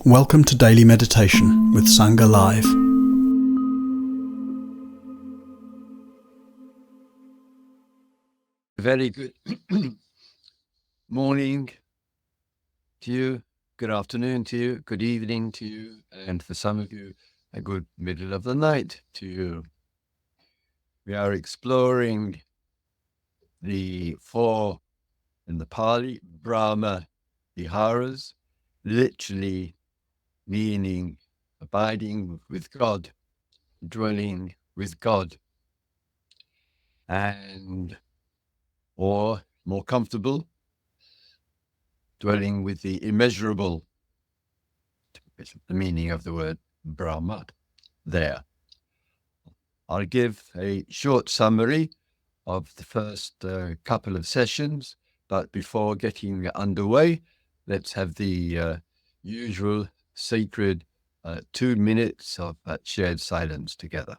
Welcome to Daily Meditation with Sangha Live. Very good morning to you, good afternoon to you, good evening to you, and for some of you, a good middle of the night to you. We are exploring the four in the Pali, Brahma Viharas, literally meaning abiding with God, dwelling with God, and or more comfortable, dwelling with the immeasurable. It's the meaning of the word Brahma there. I'll give a short summary of the first couple of sessions, but before getting underway, let's have the usual sacred 2 minutes of shared silence together.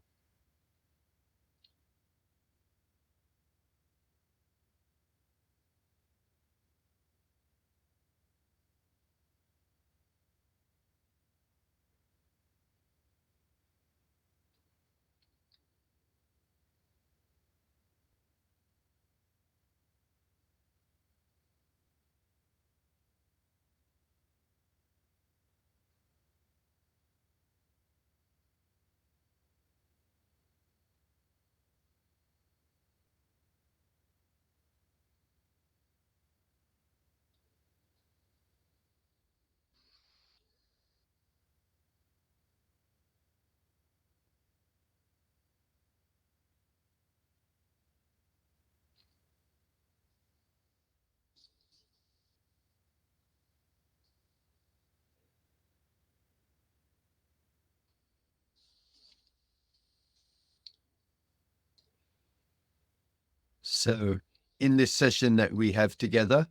So in this session that we have together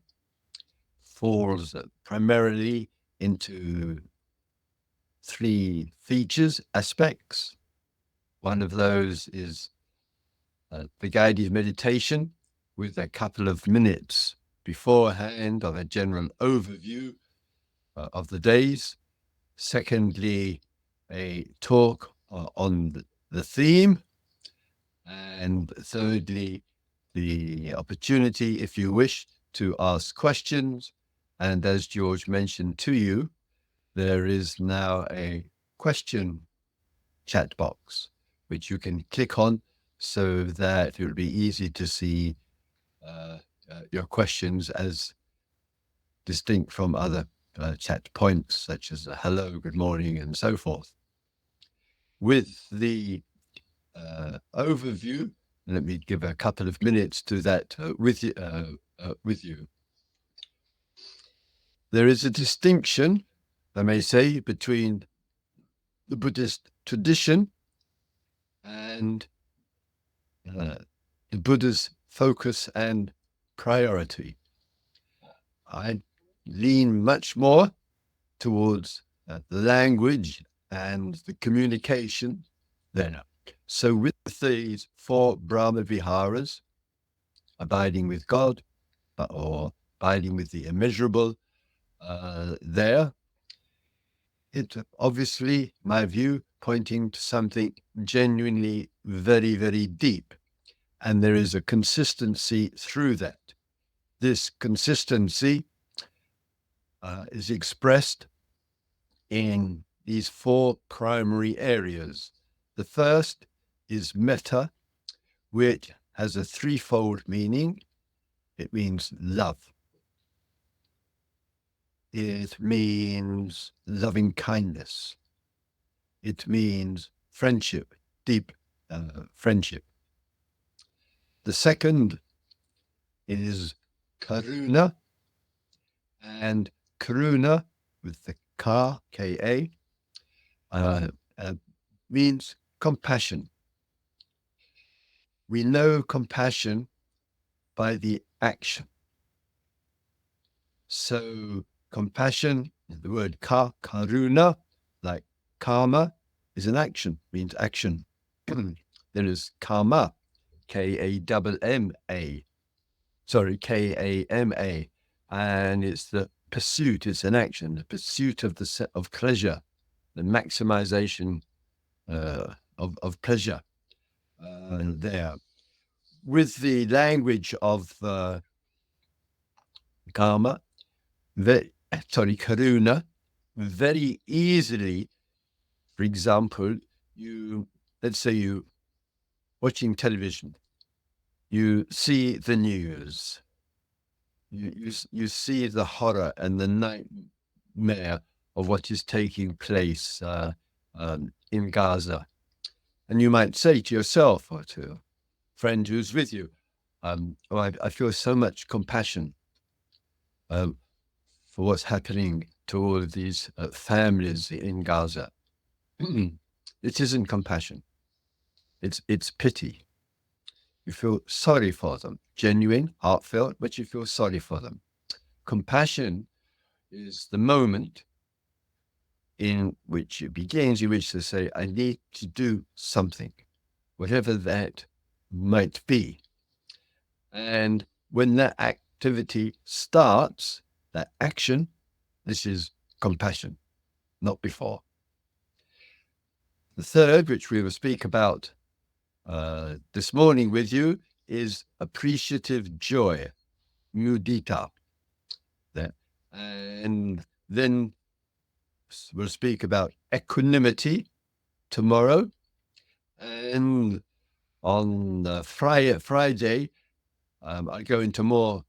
falls primarily into three features, aspects. One of those is the guided meditation with a couple of minutes beforehand of a general overview of the days. Secondly, a talk on the theme. And thirdly, the opportunity, if you wish, to ask questions. And as George mentioned to you, there is now a question chat box, which you can click on so that it will be easy to see your questions as distinct from other chat points, such as hello, good morning, and so forth. With the overview, let me give a couple of minutes to that with you. There is a distinction, I may say, between the Buddhist tradition and the Buddha's focus and priority. I lean much more towards the language and the communication there. So with these four Brahma Viharas, abiding with God, or abiding with the immeasurable, there, it's obviously, my view, pointing to something genuinely very, very deep. And there is a consistency through that. This consistency is expressed in these four primary areas. The first is metta, which has a threefold meaning. It means love. It means loving kindness. It means friendship, deep friendship. The second is karuna, and karuna with the ka, K-A, means compassion. We know compassion by the action. So compassion, the word karuna, like karma, is an action, means action. There is karma, K-A-M-M-A, and it's the pursuit, it's an action, the pursuit of of pleasure, the maximization of pleasure there. With the language of karma, karuna, very easily, for example, let's say you watching television, you see the news, you see the horror and the nightmare of what is taking place in Gaza. And you might say to yourself or to a friend who's with you, I feel so much compassion for what's happening to all of these families in Gaza. It isn't compassion. It's pity. You feel sorry for them, genuine, heartfelt, but you feel sorry for them. Compassion is the moment in which it begins, in which to say, I need to do something, whatever that might be. And when that activity starts, that action, this is compassion, not before. The third, which we will speak about this morning with you, is appreciative joy, mudita. And then we'll speak about equanimity tomorrow. And on Friday, I go into more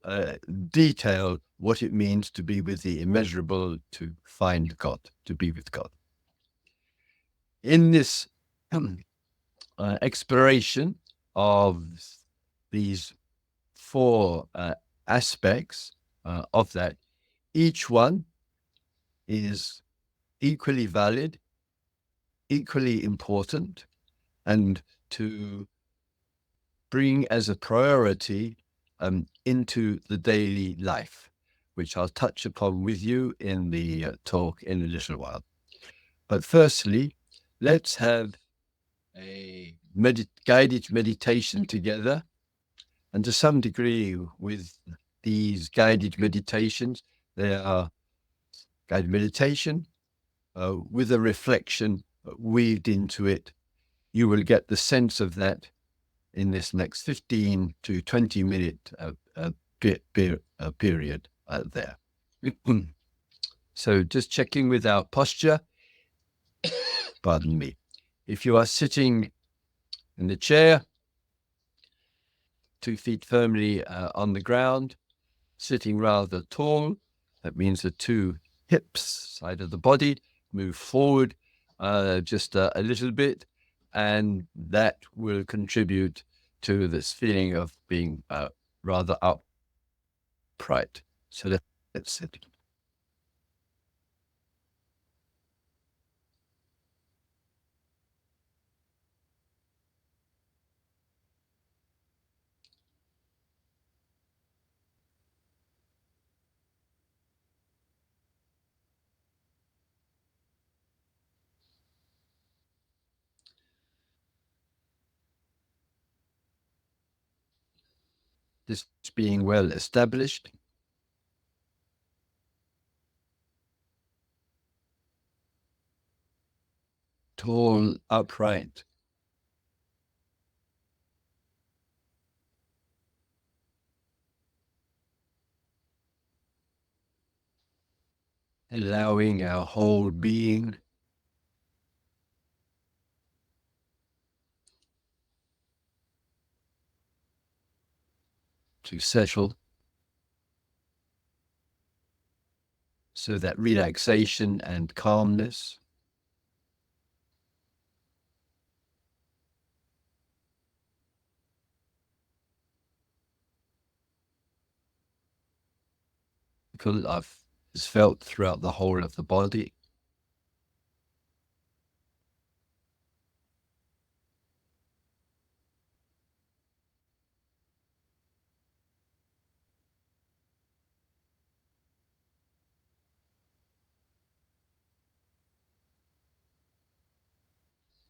detail what it means to be with the immeasurable, to find God, to be with God. In this exploration of these four aspects of that, each one is equally valid, equally important, and to bring as a priority into the daily life, which I'll touch upon with you in the talk in a little while. But firstly, let's have a guided meditation together. And to some degree, with these guided meditations, they are guided meditation with a reflection weaved into it. You will get the sense of that in this next 15 to 20 minute period there. So just checking with our posture. Pardon me. If you are sitting in the chair, 2 feet firmly on the ground, sitting rather tall, that means the 2 hips, side of the body, move forward just a little bit, and that will contribute to this feeling of being rather upright. So let's sit. This being well established. Tall, upright. Allowing our whole being to settle. So that relaxation and calmness. Is felt throughout the whole of the body.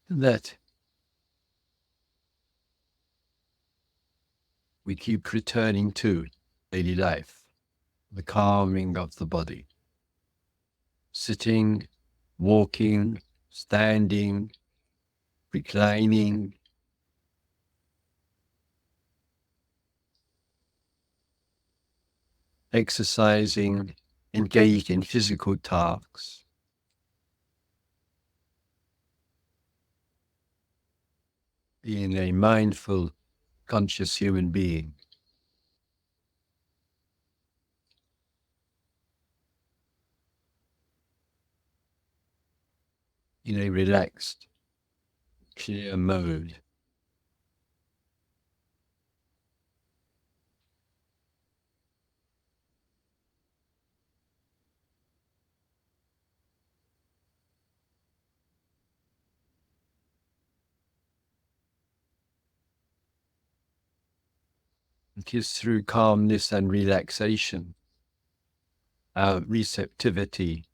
That we keep returning to daily life, the calming of the body. Sitting, walking, standing, reclining, exercising, engaged in physical tasks. Being a mindful, conscious human being. In a relaxed, clear mode. It is through calmness and relaxation, our receptivity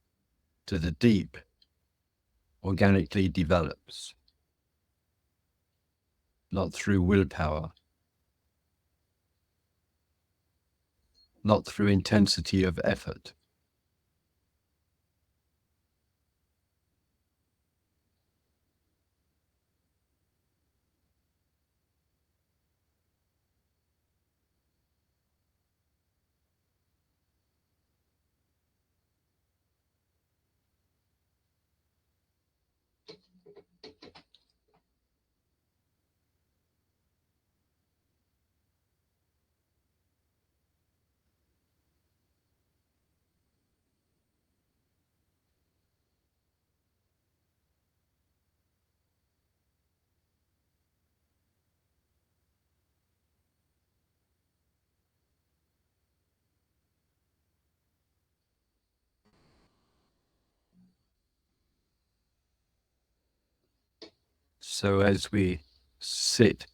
to the deep organically develops, not through willpower, not through intensity of effort. So as we sit,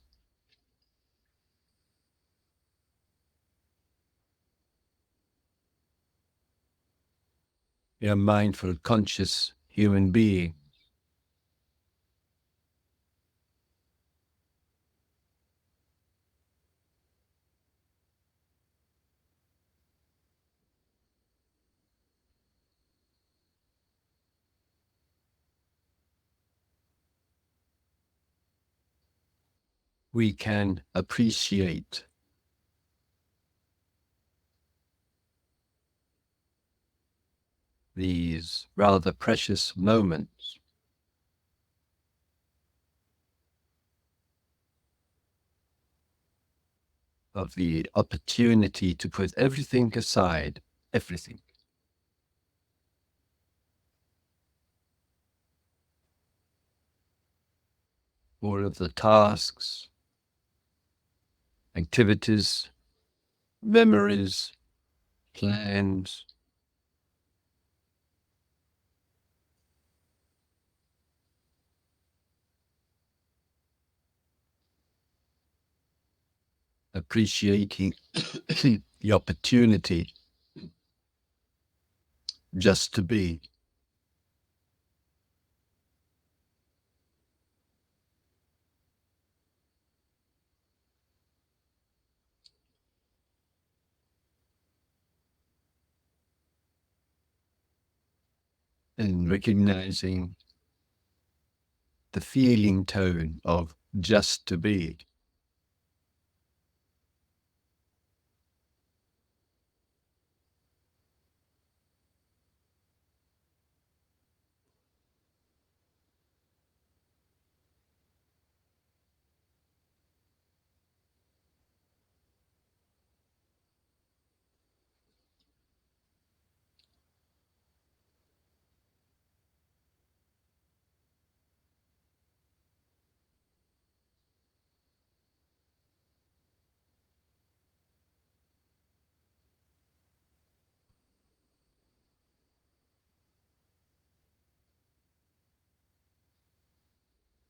in a mindful, conscious human being, we can appreciate these rather precious moments of the opportunity to put everything aside, everything. All of the tasks, activities, memories, plans, appreciating the opportunity just to be. And recognizing the feeling tone of just to be.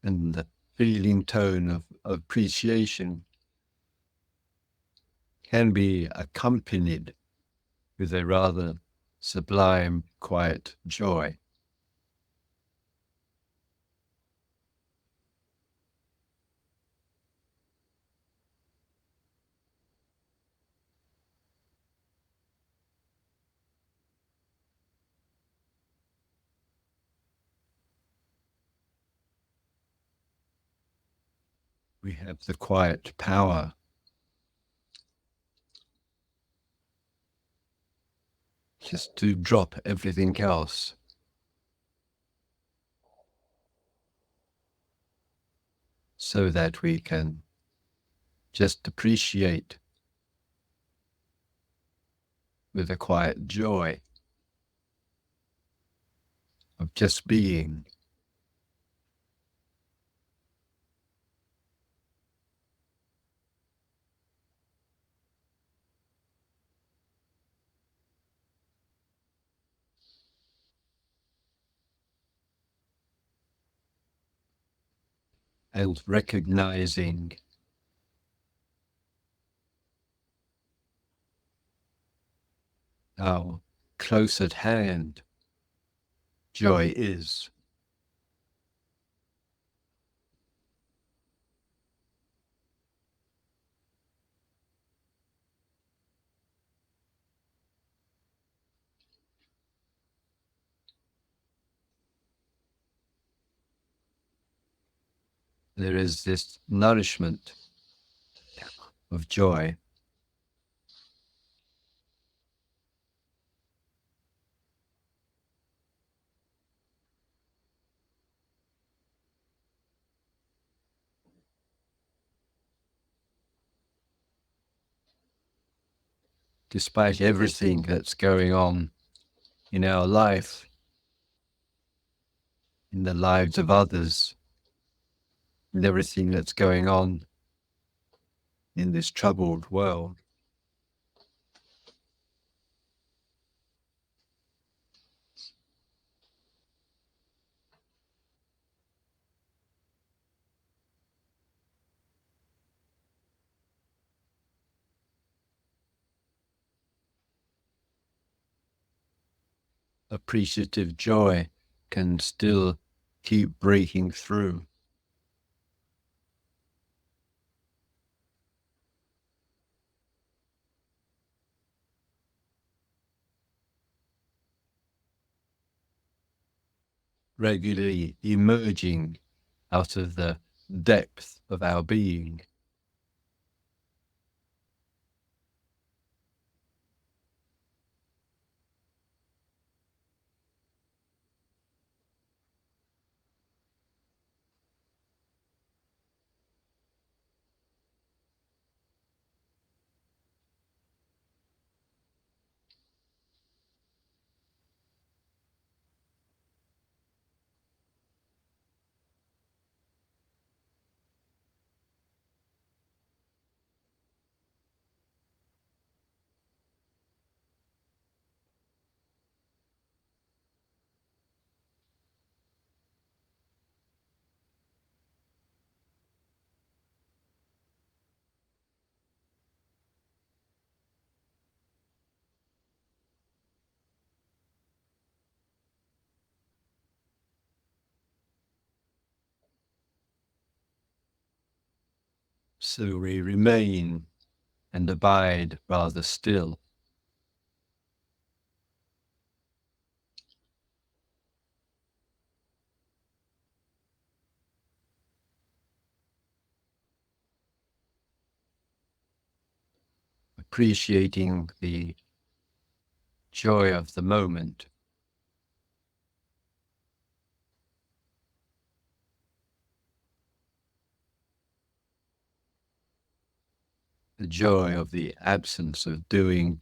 And the feeling tone of appreciation can be accompanied with a rather sublime, quiet joy. we have the quiet power just to drop everything else so that we can just appreciate with a quiet joy of just being. And recognizing how close at hand joy is. There is this nourishment of joy. Despite everything that's going on in our life, in the lives of others, and everything that's going on in this troubled world. Appreciative joy can still keep breaking through. Regularly emerging out of the depth of our being. So we remain and abide rather still. Appreciating the joy of the moment. The joy of the absence of doing.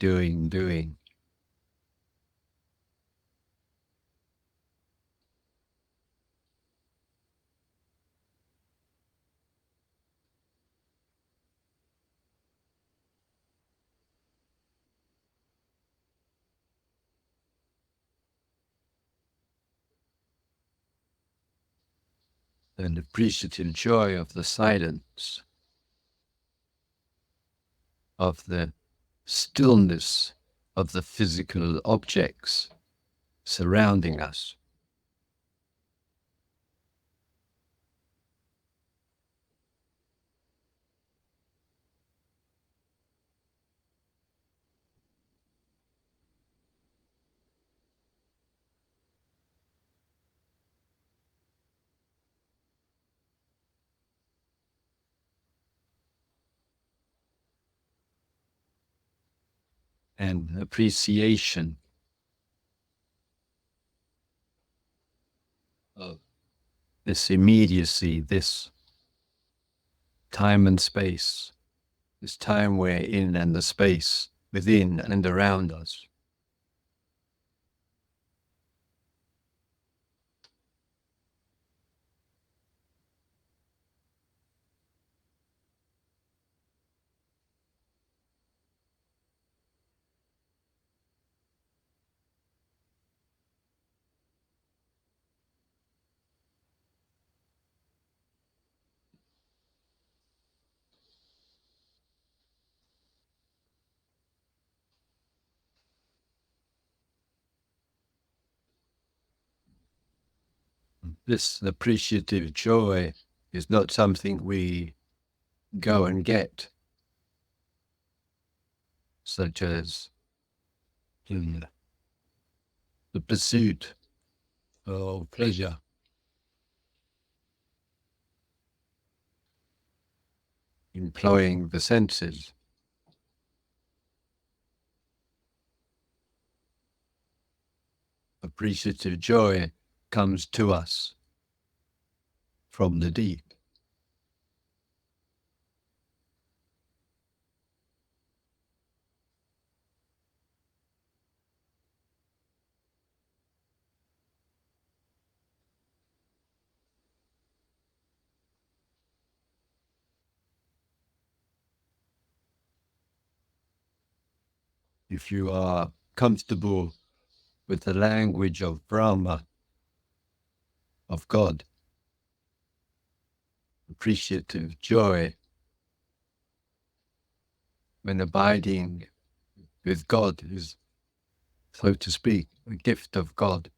And appreciative joy of the silence, of the stillness of the physical objects surrounding us. and appreciation of this immediacy, this time and space, this time we're in and the space within and around us. This appreciative joy is not something we go and get, such as in the pursuit of pleasure, employing the senses. Appreciative joy comes to us from the deep. If you are comfortable with the language of Brahma, of God, appreciative joy, when abiding with God is, so to speak, a gift of God.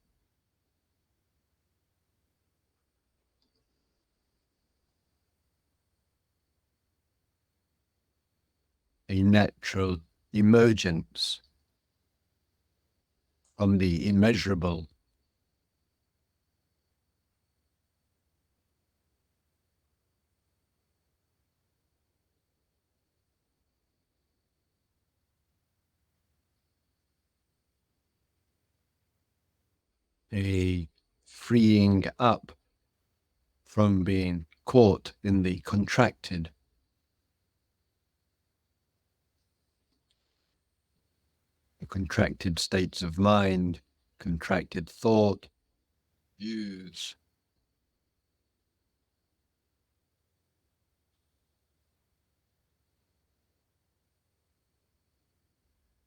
A natural emergence from the immeasurable, a freeing up from being caught in the contracted, states of mind, contracted thought, views.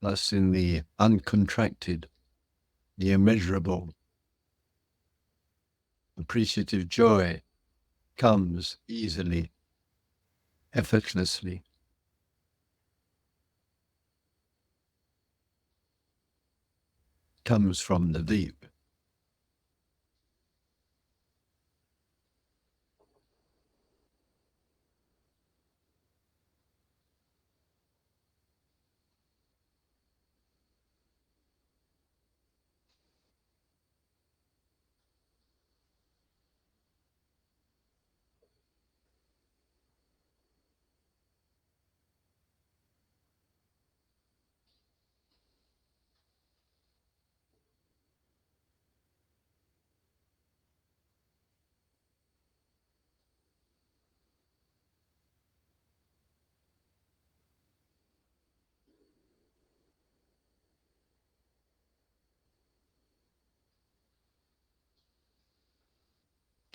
Thus, in the uncontracted, the immeasurable, appreciative joy comes easily, effortlessly, comes from the deep.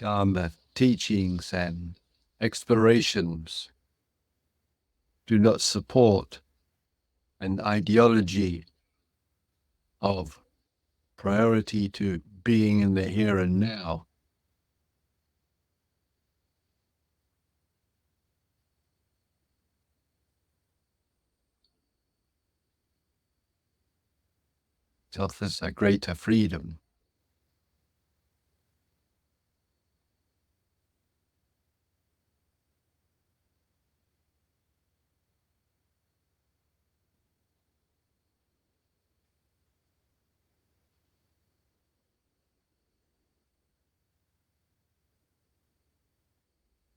Dharma teachings and explorations do not support an ideology of priority to being in the here and now. It offers a greater freedom.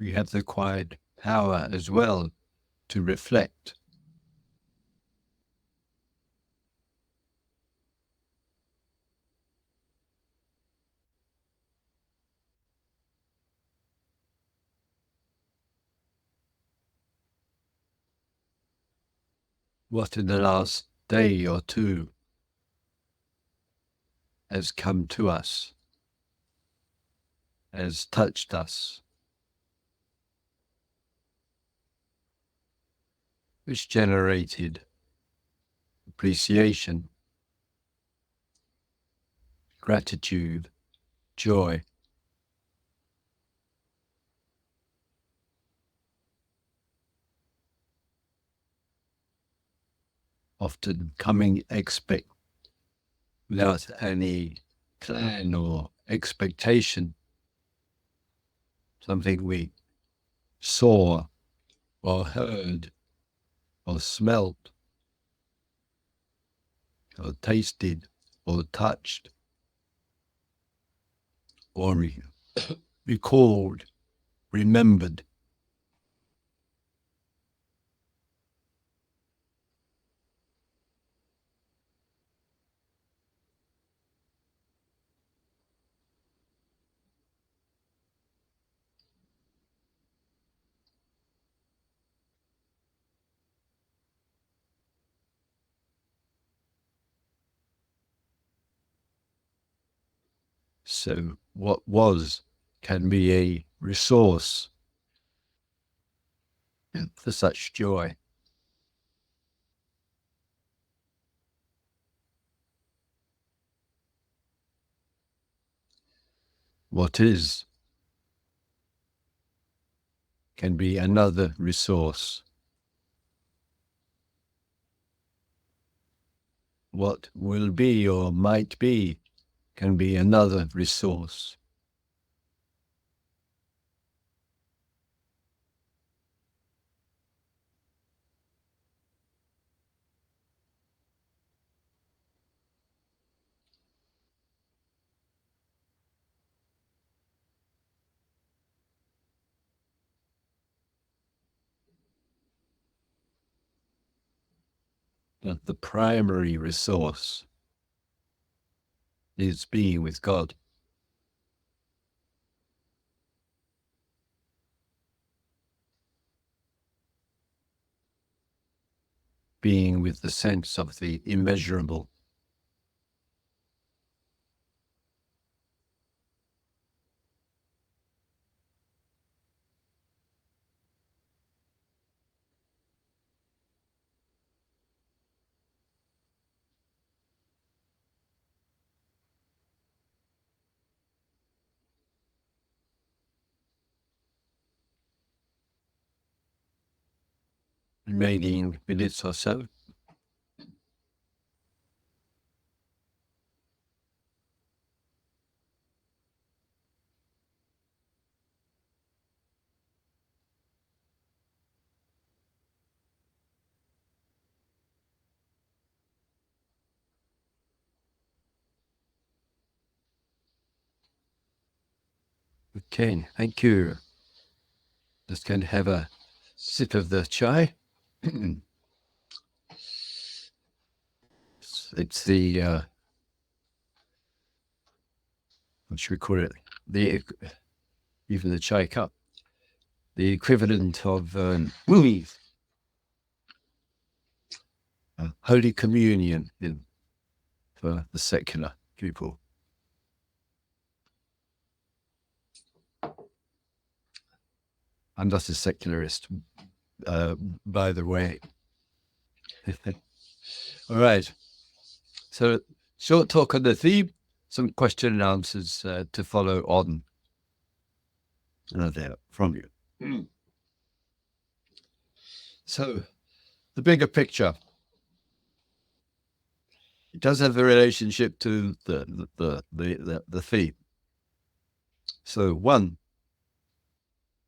We have the quiet power as well to reflect what in the last day or two has come to us, has touched us, which generated appreciation, gratitude, joy. Often coming without any plan or expectation, something we saw or heard or smelt or tasted or touched or recalled, remembered. So what was can be a resource for such joy. What is can be another resource. What will be or might be can be another resource. But the primary resource is being with God. Being with the sense of the immeasurable. Remaining minutes or so. Okay, thank you. Just going to have a sip of the chai. It's the, what should we call it? Even the chai cup. The equivalent of Holy Communion for the secular people. I'm not a secularist, by the way. All right. So, short talk on the theme, some question and answers to follow on there from you. So, the bigger picture. It does have a relationship to the theme. So, one,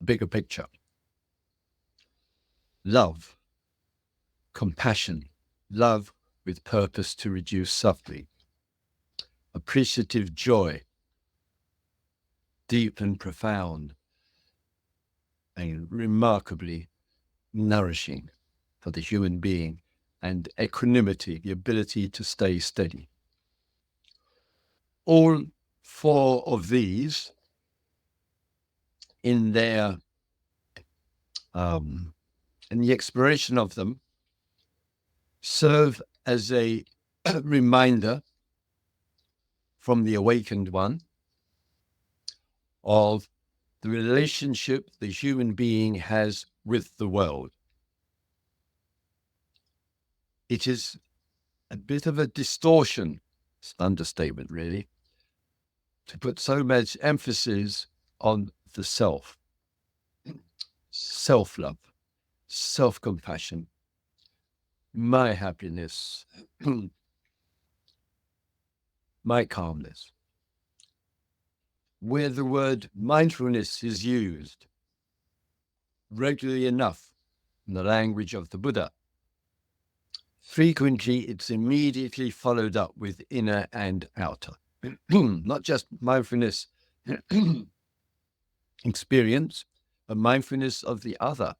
bigger picture. Love, compassion, love with purpose to reduce suffering. Appreciative joy, deep and profound, and remarkably nourishing for the human being. And equanimity, the ability to stay steady. All four of these, in their in the exploration of them, serve as a reminder from the awakened one of the relationship the human being has with the world. It is a bit of a distortion, it's an understatement really, to put so much emphasis on the self, self-love, self-compassion, my happiness, my calmness. Where the word mindfulness is used regularly enough in the language of the Buddha, frequently it's immediately followed up with inner and outer. Not just mindfulness experience, but mindfulness of the other,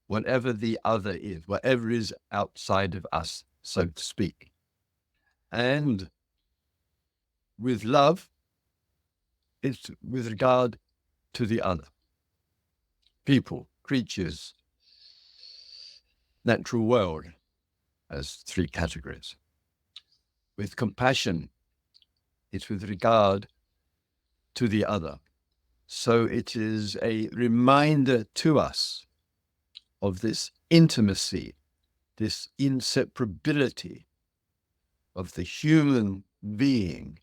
whatever the other is, whatever is outside of us, so to speak. And with love, it's with regard to the other. People, creatures, natural world, as three categories. With compassion, it's with regard to the other. So it is a reminder to us of this intimacy, this inseparability of the human being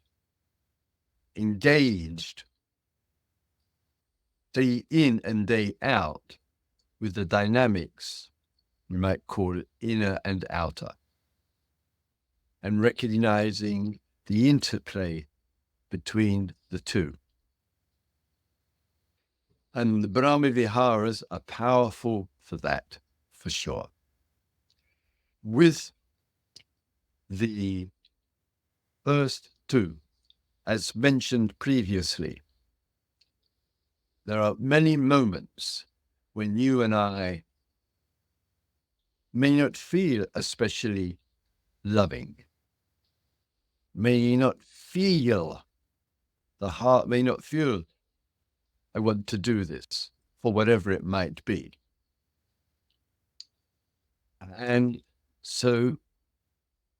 engaged day in and day out with the dynamics, we might call it inner and outer, and recognizing the interplay between the two. And the Brahma Viharas are powerful for that, for sure. With the first two, as mentioned previously, there are many moments when you and I may not feel especially loving, may not feel, the heart may not feel, I want to do this, for whatever it might be. And so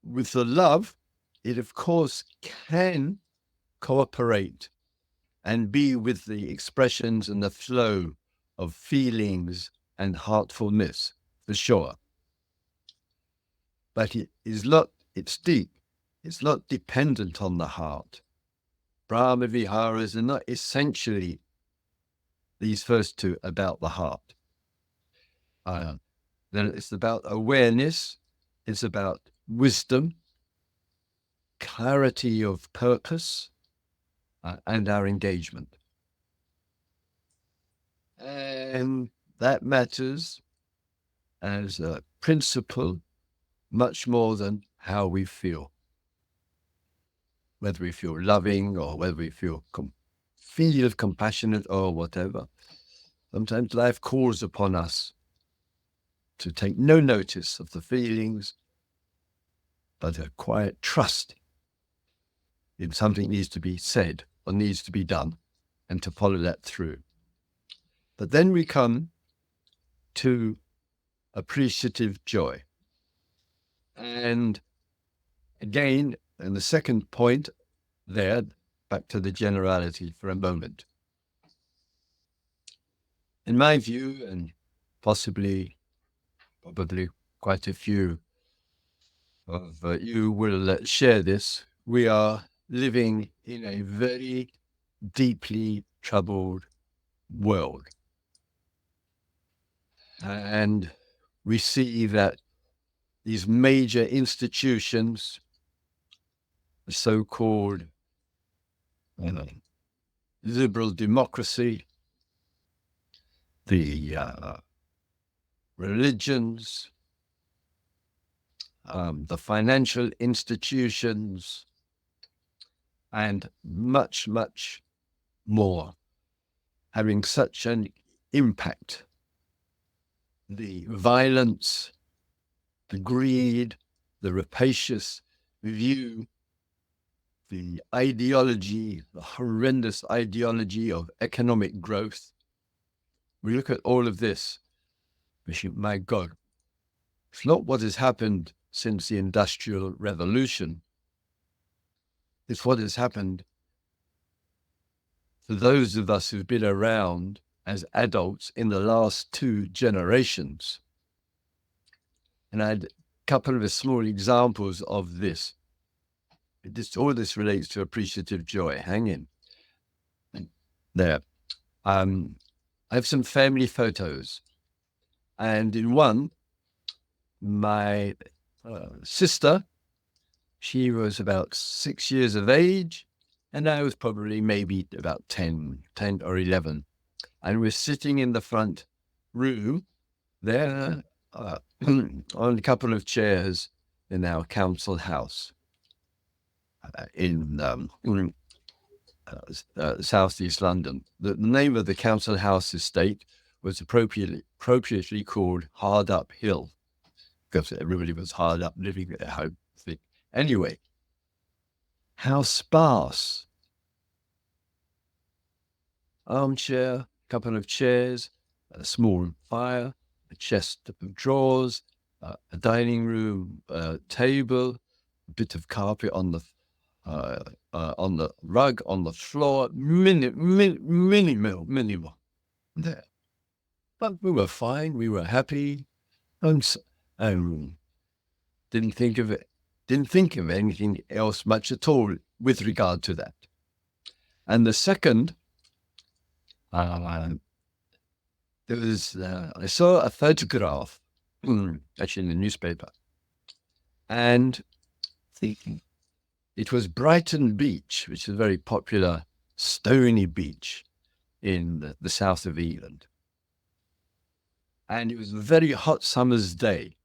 with the love, it of course can cooperate and be with the expressions and the flow of feelings and heartfulness, for sure. But it is not, it's deep. It's not dependent on the heart. Brahma Viharas are not essentially, these first two, about the heart. Then it's about awareness, it's about wisdom, clarity of purpose, and our engagement. And that matters as a principle much more than how we feel. Whether we feel loving or whether we feel compassionate or whatever. Sometimes life calls upon us to take no notice of the feelings, but a quiet trust in something needs to be said or needs to be done, and to follow that through. But then we come to appreciative joy. And again, in the second point there, back to the generality for a moment. In my view, and probably quite a few of you will share this, we are living in a very deeply troubled world. And we see that these major institutions, the so-called liberal democracy, the religions, the financial institutions, and much, much more, having such an impact. The violence, the greed, the rapacious view, the ideology, the horrendous ideology of economic growth. We look at all of this, we think, my God, It's not what has happened since the Industrial Revolution. It's what has happened for those of us who've been around as adults in the last 2 generations. And I had a couple of small examples of this. All this relates to appreciative joy. Hang in. There. I have some family photos. And in one, my sister, she was about 6 years of age, and I was probably maybe about 10 or 11. And we're sitting in the front room there on a couple of chairs in our council house in southeast London. The name of the council house estate was appropriately called Hard Up Hill, because everybody was hard up living at home. Anyway, how sparse. Armchair, couple of chairs, a small fire, a chest of drawers, a dining room table, a bit of carpet on the rug, on the floor, minimal there. But we were fine, we were happy, and didn't think of anything else much at all with regard to that. And the second, I saw a photograph, actually in the newspaper, and it was Brighton Beach, which is a very popular stony beach in the south of England. And it was a very hot summer's day.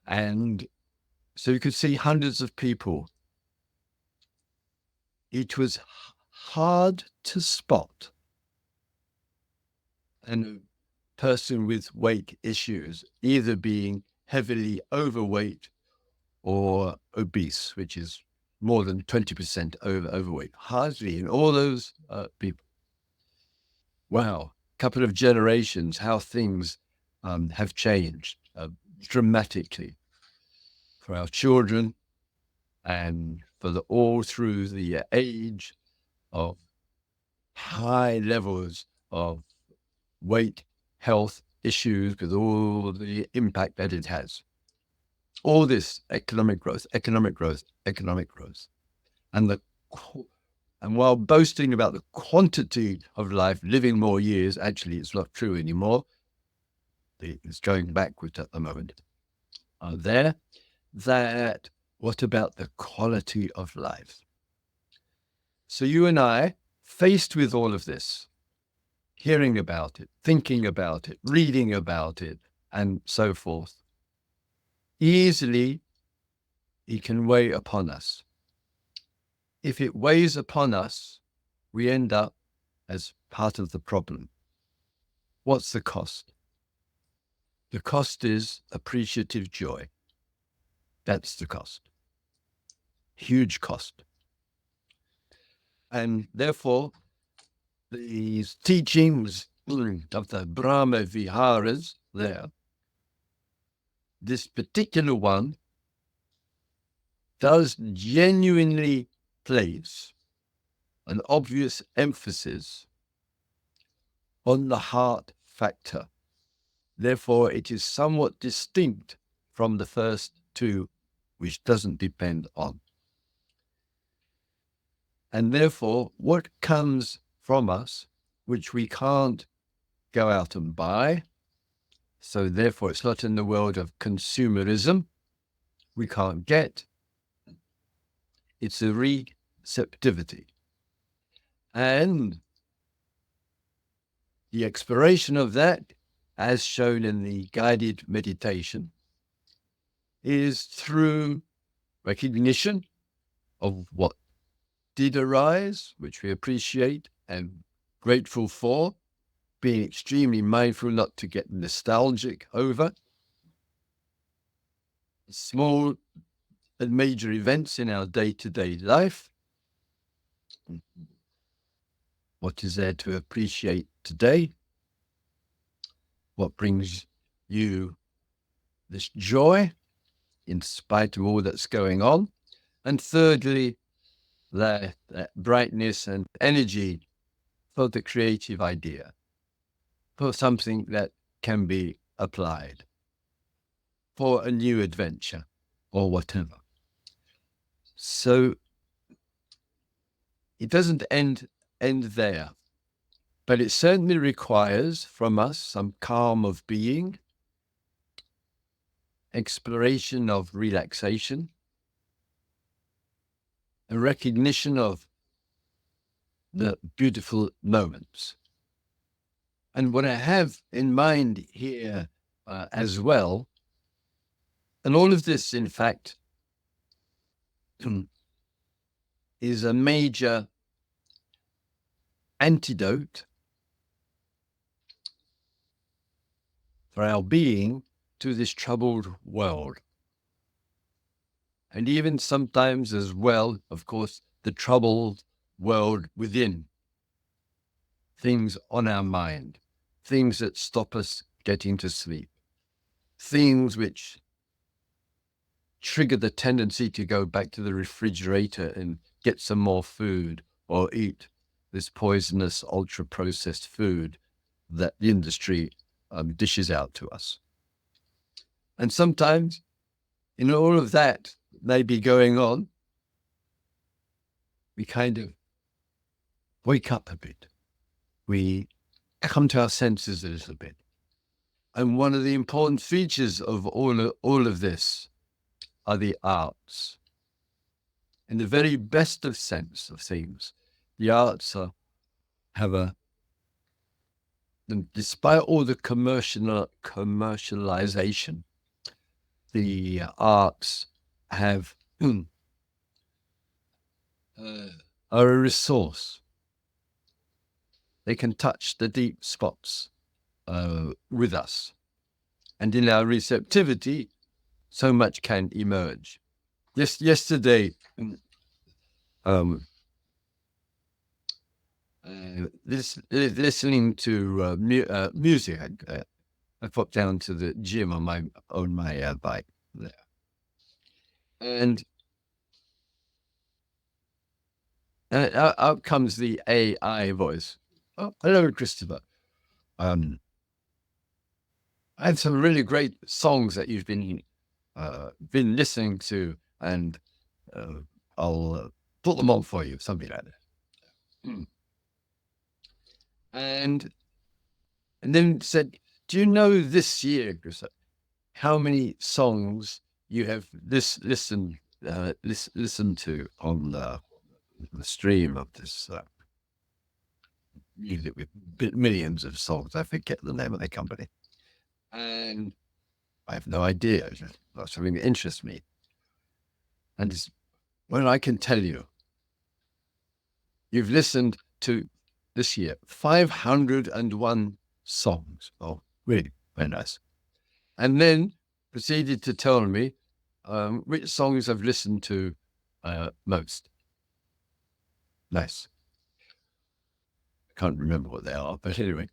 And so you could see hundreds of people. It was hard to spot a person with weight issues, either being heavily overweight or obese, which is more than 20% overweight. Hardly in all those people. Wow, couple of generations, how things have changed dramatically for our children and for all through the age of high levels of weight, health issues, with all the impact that it has. All this economic growth. And while boasting about the quantity of life, living more years, actually it's not true anymore. It's going backwards at the moment. What about the quality of life? So you and I, faced with all of this, hearing about it, thinking about it, reading about it, and so forth, easily it can weigh upon us. If it weighs upon us, we end up as part of the problem. What's the cost? The cost is appreciative joy. That's the cost. Huge cost. And therefore, these teachings of the Brahma Viharas there, this particular one does genuinely place an obvious emphasis on the heart factor. Therefore, it is somewhat distinct from the first two, which doesn't depend on. And therefore, what comes from us, which we can't go out and buy, so therefore it's not in the world of consumerism, we can't get, it's a receptivity. And the exploration of that, as shown in the guided meditation, is through recognition of what did arise, which we appreciate and grateful for, being extremely mindful not to get nostalgic over small and major events in our day-to-day life. What is there to appreciate today? What brings you this joy in spite of all that's going on. And thirdly, that brightness and energy for the creative idea, for something that can be applied, for a new adventure or whatever. So it doesn't end there, but it certainly requires from us some calm of being, exploration of relaxation, a recognition of the beautiful moments. And what I have in mind here as well, and all of this, in fact, is a major antidote for our being to this troubled world. And even sometimes as well, of course, the troubled world within. Things on our mind, things that stop us getting to sleep, things which trigger the tendency to go back to the refrigerator and get some more food or eat this poisonous, ultra-processed food that the industry dishes out to us. And sometimes, in all of that may be going on, we kind of wake up a bit. We come to our senses a little bit. And one of the important features of all of this are the arts. In the very best of sense of things, the arts despite all the commercialization, the arts are a resource. They can touch the deep spots with us. And in our receptivity, so much can emerge. Yesterday, listening to music, I popped down to the gym on my bike there, and out comes the AI voice. Oh, hello, Christopher. I had some really great songs that you've been listening to, and I'll put them on for you, something like that. And then said, do you know this year, Christopher, how many songs you have listened to on the stream of this music with millions of songs? I forget the name of the company. And I have no idea. That's something that interests me. And well, I can tell you, you've listened to this year 501 songs. Oh, really? Very nice. And then proceeded to tell me which songs I've listened to most. Nice. I can't remember what they are, but anyway.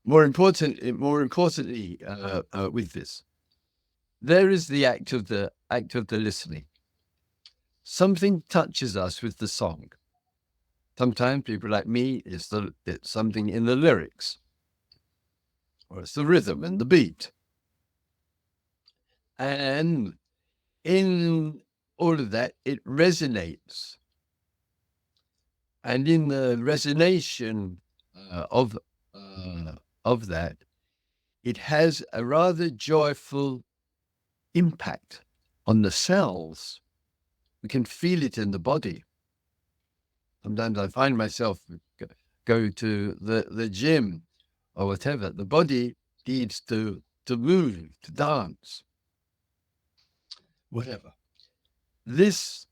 More importantly, with this, there is the act of the listening. Something touches us with the song. Sometimes people like me, it's something in the lyrics, or it's the rhythm and the beat. And in all of that, it resonates. And in the resonation of that, it has a rather joyful impact on the cells. We can feel it in the body. Sometimes I find myself go to the gym or whatever. The body needs to move, to dance, whatever. This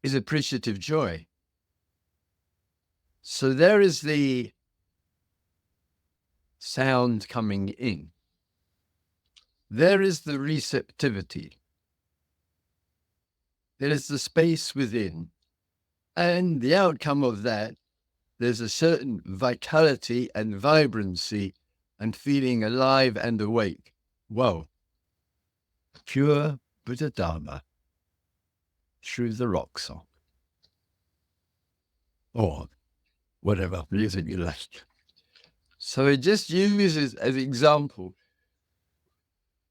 is appreciative joy. So there is the sound coming in. There is the receptivity. There is the space within. And the outcome of that, there's a certain vitality and vibrancy and feeling alive and awake. Whoa, pure Buddha Dharma through the rock song, or whatever music you like. So it just uses as an example,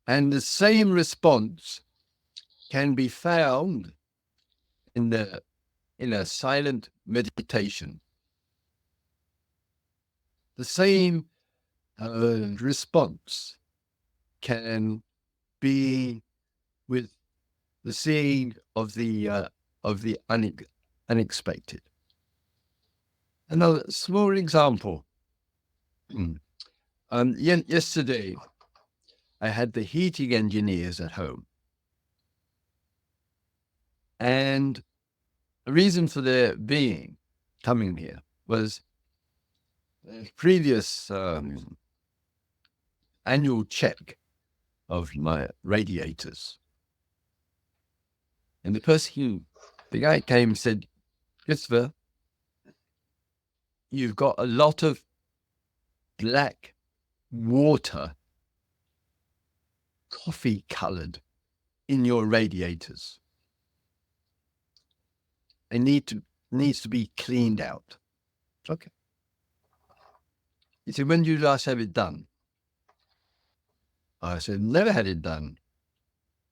and the same response can be found in a silent meditation. The same response can be with the seeing of the unexpected. Another small example. Yesterday, I had the heating engineers at home, and the reason for their coming here was the previous annual check of my radiators. And the guy came and said, "Christopher, you've got a lot of black water, coffee colored, in your radiators. It needs to be cleaned out." Okay. He said, "When did you last have it done?" I said, "Never had it done."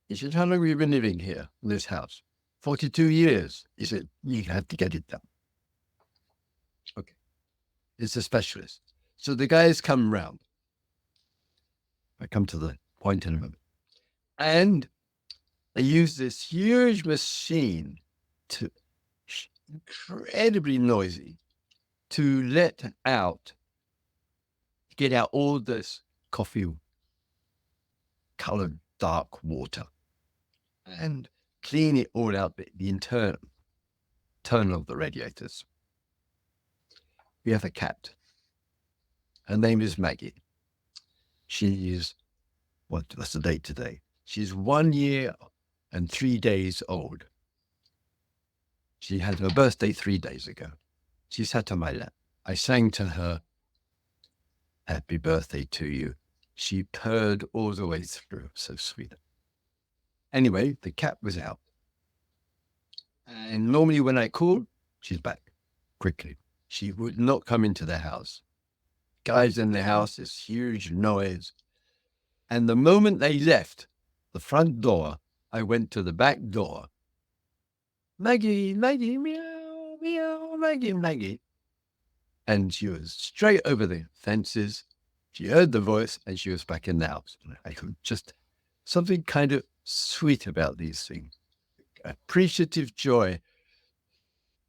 He said, "How long have you been living here, in this house?" 42 years. He said, "You have to get it done." Okay. It's a specialist. So the guys come round. I come to the point in a moment. And they use this huge machine, incredibly noisy, to get out all this coffee colored dark water and clean it all out, the internal of the radiators. We have a cat. Her name is Maggie. She is, what's the date today? She's 1 year and 3 days old. She had her birthday 3 days ago. She sat on my lap. I sang to her, "Happy birthday to you." She purred all the way through. So sweet. Anyway, the cat was out. And normally when I call, she's back quickly. She would not come into the house. Guys in the house, this huge noise. And the moment they left the front door, I went to the back door. "Maggie, Maggie, meow, meow, Maggie, Maggie." And she was straight over the fences. She heard the voice and she was back in the house. I could just, something kind of sweet about these things. Appreciative joy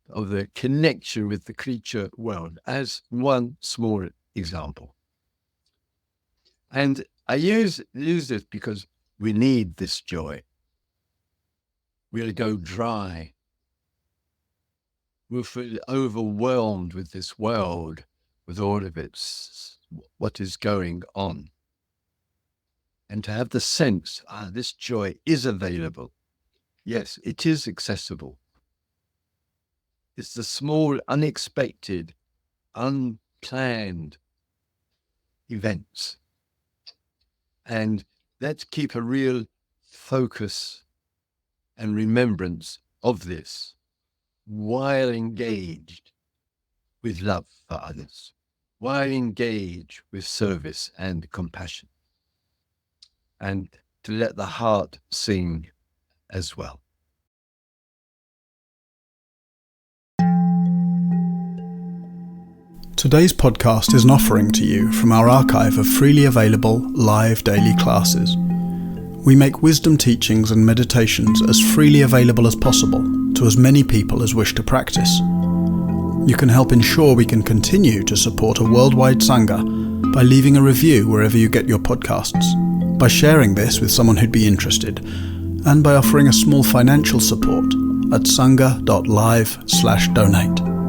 of the connection with the creature world as one small example. And I use this because we need this joy. We'll go dry. We'll feel overwhelmed with this world, with all of what is going on. And to have the sense, this joy is available. Yes, it is accessible. It's the small, unexpected, unplanned events. And let's keep a real focus and remembrance of this while engaged with love for others, while engaged with service and compassion, and to let the heart sing as well. Today's podcast is an offering to you from our archive of freely available live daily classes. We make wisdom teachings and meditations as freely available as possible to as many people as wish to practice. You can help ensure we can continue to support a worldwide Sangha by leaving a review wherever you get your podcasts, by sharing this with someone who'd be interested, and by offering a small financial support at sangha.live/donate.